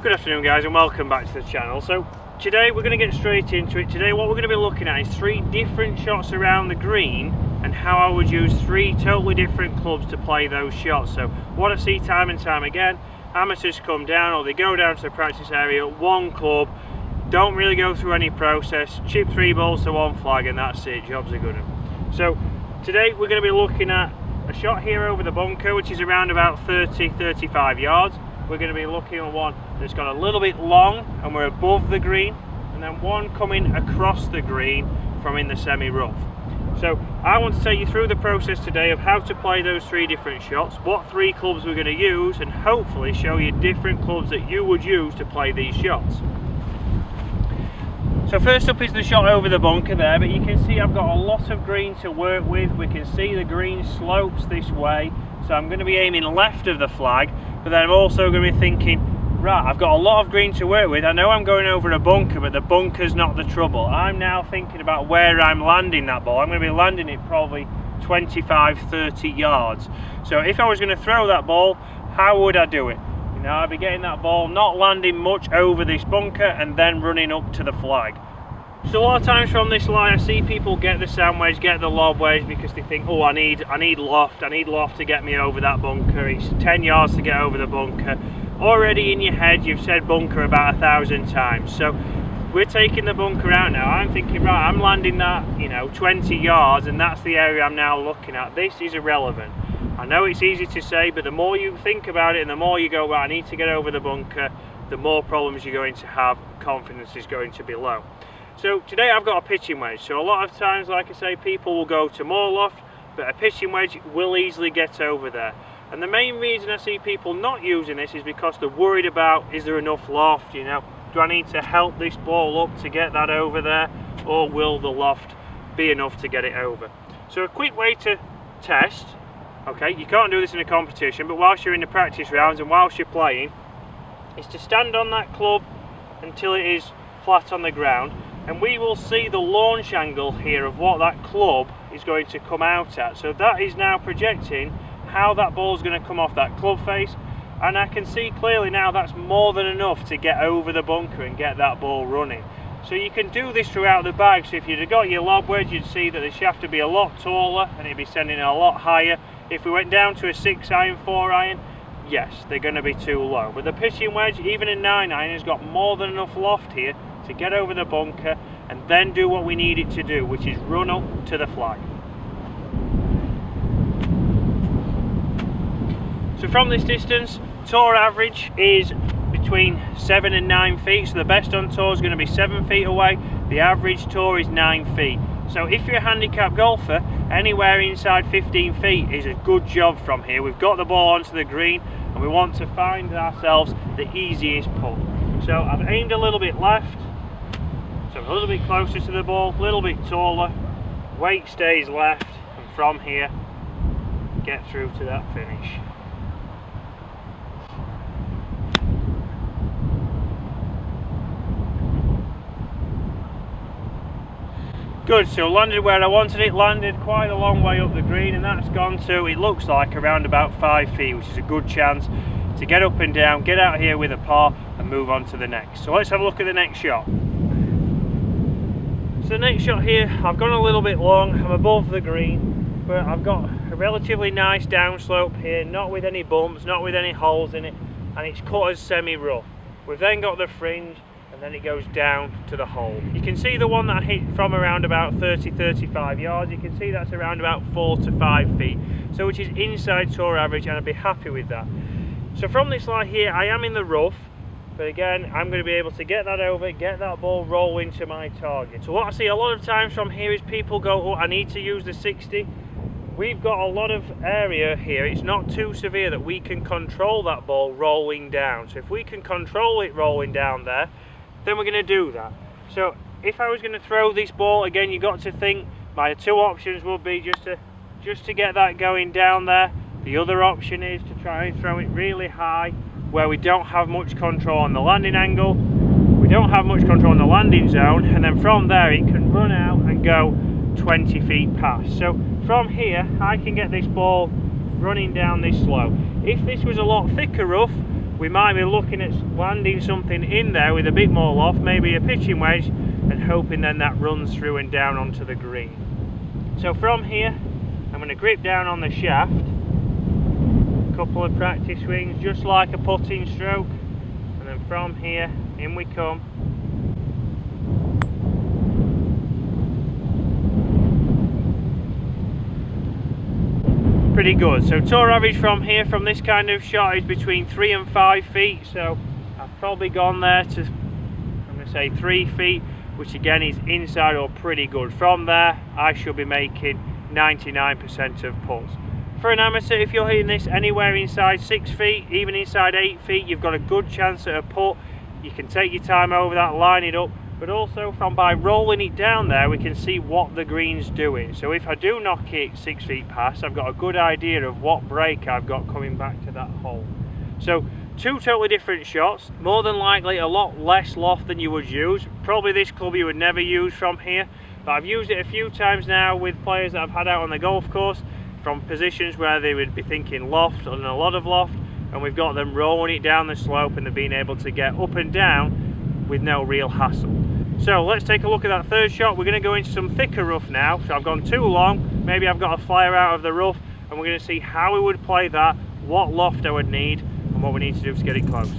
Good afternoon guys and welcome back to the channel. So today we're going to get straight into it. Today what we're going to be looking at is 3 different shots around the green and how I would use 3 totally different clubs to play those shots. So what I see time and time again, amateurs come down or they go down to the practice area, 1 club, don't really go through any process, chip 3 balls to 1 flag and that's it, jobs are good. So today we're going to be looking at a shot here over the bunker which is around about 30-35 yards. We're going to be looking at one that's got a little bit long and we're above the green, and then one coming across the green from in the semi-rough. So I want to take you through the process today of how to play those 3 different shots, what 3 clubs we're going to use, and hopefully show you different clubs that you would use to play these shots. So first up is the shot over the bunker there, but you can see I've got a lot of green to work with. We can see the green slopes this way, so I'm going to be aiming left of the flag, but then I'm also going to be thinking, right, I've got a lot of green to work with. I know I'm going over a bunker, but the bunker's not the trouble. I'm now thinking about where I'm landing that ball. I'm going to be landing it probably 25-30 yards. So if I was going to throw that ball, how would I do it? You know, I'd be getting that ball, not landing much over this bunker and then running up to the flag. So a lot of times from this line I see people get the sand wedge, get the lob wedge because they think, oh, I need loft to get me over that bunker. It's 10 yards to get over the bunker. Already in your head you've said bunker about 1,000 times. So we're taking the bunker out now. I'm thinking, right, I'm landing that, you know, 20 yards and that's the area I'm now looking at. This is irrelevant. I know it's easy to say, but the more you think about it and the more you go, right, I need to get over the bunker, the more problems you're going to have, confidence is going to be low. So today I've got a pitching wedge. So a lot of times, like I say, people will go to more loft, but a pitching wedge will easily get over there. And the main reason I see people not using this is because they're worried about, is there enough loft, you know, do I need to help this ball up to get that over there, or will the loft be enough to get it over? So a quick way to test, okay, you can't do this in a competition, but whilst you're in the practice rounds and whilst you're playing, is to stand on that club until it is flat on the ground, and we will see the launch angle here of what that club is going to come out at. So that is now projecting how that ball is going to come off that club face, and I can see clearly now that's more than enough to get over the bunker and get that ball running. So you can do this throughout the bag. So if you'd have got your lob wedge, you'd see that the shaft would be a lot taller and it'd be sending it a lot higher. If we went down to a 6 iron, 4 iron, yes, they're going to be too low. But the pitching wedge, even a 9 iron, has got more than enough loft here to get over the bunker and then do what we need it to do, which is run up to the flag. So from this distance, tour average is between 7 and 9 feet. So the best on tour is going to be 7 feet away. The average tour is 9 feet. So if you're a handicap golfer, anywhere inside 15 feet is a good job from here. We've got the ball onto the green and we want to find ourselves the easiest putt. So I've aimed a little bit left, so a little bit closer to the ball, a little bit taller, weight stays left, and from here get through to that finish. Good, so landed where I wanted it, landed quite a long way up the green, and that's gone to, it looks like, around about 5 feet, which is a good chance to get up and down, get out here with a par and move on to the next. So let's have a look at the next shot. So the next shot here, I've gone a little bit long, I'm above the green, but I've got a relatively nice downslope here, not with any bumps, not with any holes in it, and it's cut as semi-rough. We've then got the fringe, and then it goes down to the hole. You can see the one that I hit from around about 30-35 yards, you can see that's around about 4 to 5 feet, so which is inside tour average, and I'd be happy with that. So from this line here, I am in the rough, but again, I'm going to be able to get that over, get that ball rolling to my target. So what I see a lot of times from here is people go, oh, I need to use the 60. We've got a lot of area here, it's not too severe that we can control that ball rolling down. So if we can control it rolling down there, then we're going to do that. So if I was going to throw this ball, again, you've got to think, my 2 options would be just to get that going down there. The other option is to try and throw it really high where we don't have much control on the landing angle, we don't have much control on the landing zone, and then from there it can run out and go 20 feet past. So from here I can get this ball running down this slope. If this was a lot thicker rough, we might be looking at landing something in there with a bit more loft, maybe a pitching wedge, and hoping then that runs through and down onto the green. So from here, I'm going to grip down on the shaft, a couple of practice swings, just like a putting stroke, and then from here, in we come. Pretty good. So tour average from here, from this kind of shot, is between 3 and 5 feet, so I've probably gone there to, I'm going to say 3 feet, which again is inside or pretty good. From there I should be making 99% of putts. For an amateur, if you're hitting this anywhere inside 6 feet, even inside 8 feet, you've got a good chance at a putt. You can take your time over that, line it up, but also by rolling it down there, we can see what the green's doing. So if I do knock it 6 feet past, I've got a good idea of what break I've got coming back to that hole. So 2 totally different shots, more than likely a lot less loft than you would use. Probably this club you would never use from here, but I've used it a few times now with players that I've had out on the golf course from positions where they would be thinking loft and a lot of loft, and we've got them rolling it down the slope and they're being able to get up and down with no real hassle. So let's take a look at that third shot. We're going to go into some thicker rough now. So I've gone too long, maybe I've got a flyer out of the rough, and we're going to see how we would play that, what loft I would need, and what we need to do to get it close.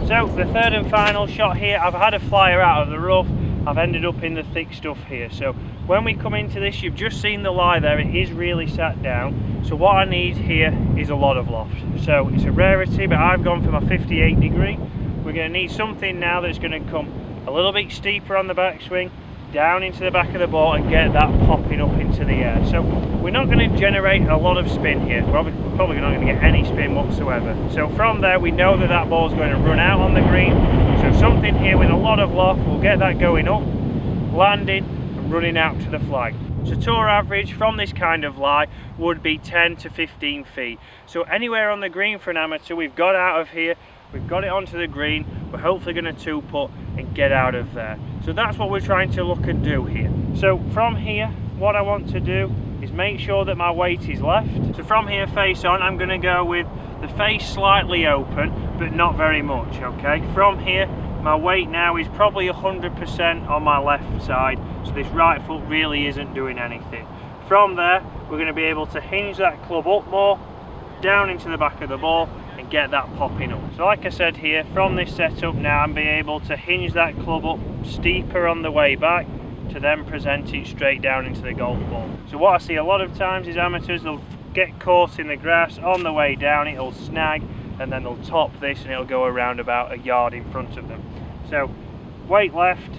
So the third and final shot here, I've had a flyer out of the rough, I've ended up in the thick stuff here. So when we come into this, you've just seen the lie there, it is really sat down. So what I need here is a lot of loft. So it's a rarity, but I've gone for my 58 degree. We're going to need something now that's going to come a little bit steeper on the backswing, down into the back of the ball and get that popping up into the air. So we're not going to generate a lot of spin here. We're probably not going to get any spin whatsoever. So from there, we know that that ball is going to run out on the green. So something here with a lot of loft will get that going up, landing and running out to the flag. So tour average from this kind of lie would be 10 to 15 feet. So anywhere on the green for an amateur, we've got out of here, we've got it onto the green, we're hopefully going to 2-putt and get out of there. So that's what we're trying to look and do here. So from here, what I want to do is make sure that my weight is left. So from here face on, I'm going to go with the face slightly open, but not very much, okay? From here, my weight now is probably 100% on my left side, so this right foot really isn't doing anything. From there, we're going to be able to hinge that club up more, down into the back of the ball, and get that popping up. So like I said here, from this setup now, I'm being able to hinge that club up steeper on the way back, to then present it straight down into the golf ball. So what I see a lot of times is amateurs, they'll get caught in the grass on the way down, it'll snag, and then they'll top this and it'll go around about a yard in front of them. So weight left,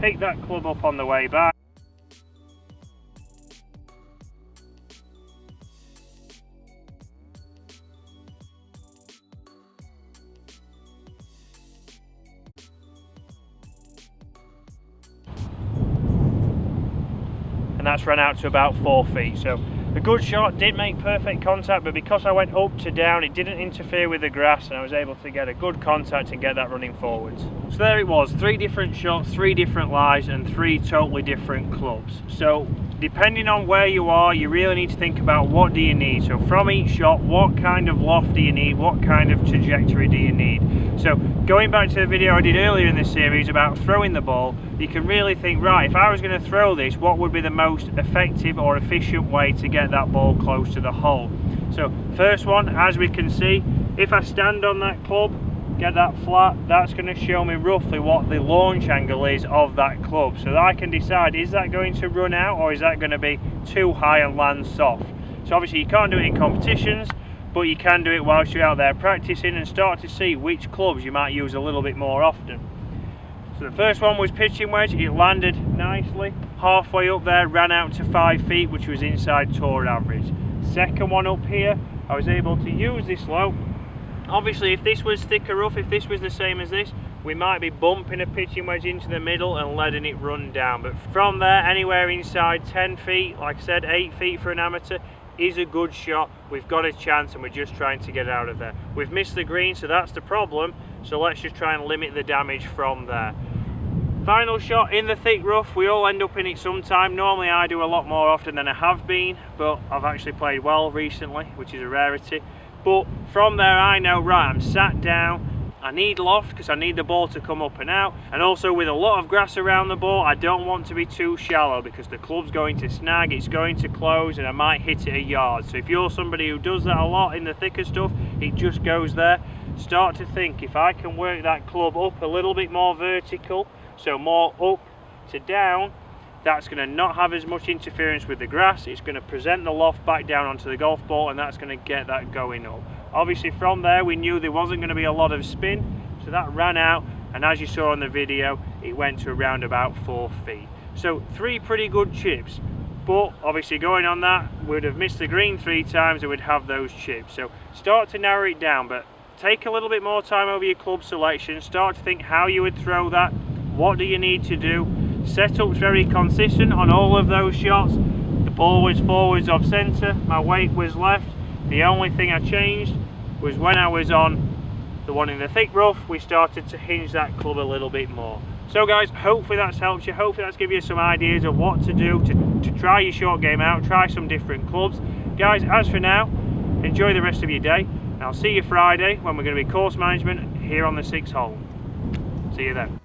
pick that club up on the way back. And that's run out to about 4 feet. So a good shot, did make perfect contact, but because I went up to down, it didn't interfere with the grass and I was able to get a good contact and get that running forwards. So there it was, 3 different shots, 3 different lies and 3 totally different clubs. So depending on where you are, you really need to think about what do you need. So from each shot, what kind of loft do you need, what kind of trajectory do you need. So going back to the video I did earlier in this series about throwing the ball, you can really think, right, if I was going to throw this, what would be the most effective or efficient way to get that ball close to the hole. So first one, as we can see, if I stand on that club, get that flat, that's going to show me roughly what the launch angle is of that club, so that I can decide, is that going to run out or is that going to be too high and land soft. So obviously you can't do it in competitions, but you can do it whilst you're out there practicing and start to see which clubs you might use a little bit more often. So the first one was pitching wedge, it landed nicely, halfway up there, ran out to 5 feet, which was inside tour average. Second one up here, I was able to use this slope. Obviously if this was thicker rough, if this was the same as this, we might be bumping a pitching wedge into the middle and letting it run down. But from there, anywhere inside 10 feet, like I said, 8 feet for an amateur, is a good shot. We've got a chance and we're just trying to get out of there. We've missed the green, so that's the problem. So let's just try and limit the damage from there. Final shot in the thick rough. We all end up in it sometime. Normally I do a lot more often than I have been, but I've actually played well recently, which is a rarity. But from there I know, right, I'm sat down, I need loft because I need the ball to come up and out, and also with a lot of grass around the ball I don't want to be too shallow because the club's going to snag, it's going to close, and I might hit it a yard. So if you're somebody who does that a lot in the thicker stuff, it just goes there. Start to think, if I can work that club up a little bit more vertical, so more up to down, that's going to not have as much interference with the grass. It's going to present the loft back down onto the golf ball, and that's going to get that going up. Obviously from there we knew there wasn't going to be a lot of spin, so that ran out, and as you saw in the video it went to around about 4 feet. So 3 pretty good chips, but obviously going on that we'd have missed the green 3 times and we'd have those chips. So start to narrow it down, but take a little bit more time over your club selection. Start to think how you would throw that, what do you need to do. Setup's very consistent on all of those shots. The ball was forwards off centre, my weight was left. The only thing I changed was when I was on the one in the thick rough, we started to hinge that club a little bit more. So guys, hopefully that's helped you, hopefully that's given you some ideas of what to do to try your short game out, try some different clubs. Guys, as for now, enjoy the rest of your day, and I'll see you Friday when we're going to be course management here on the 6th hole. See you then.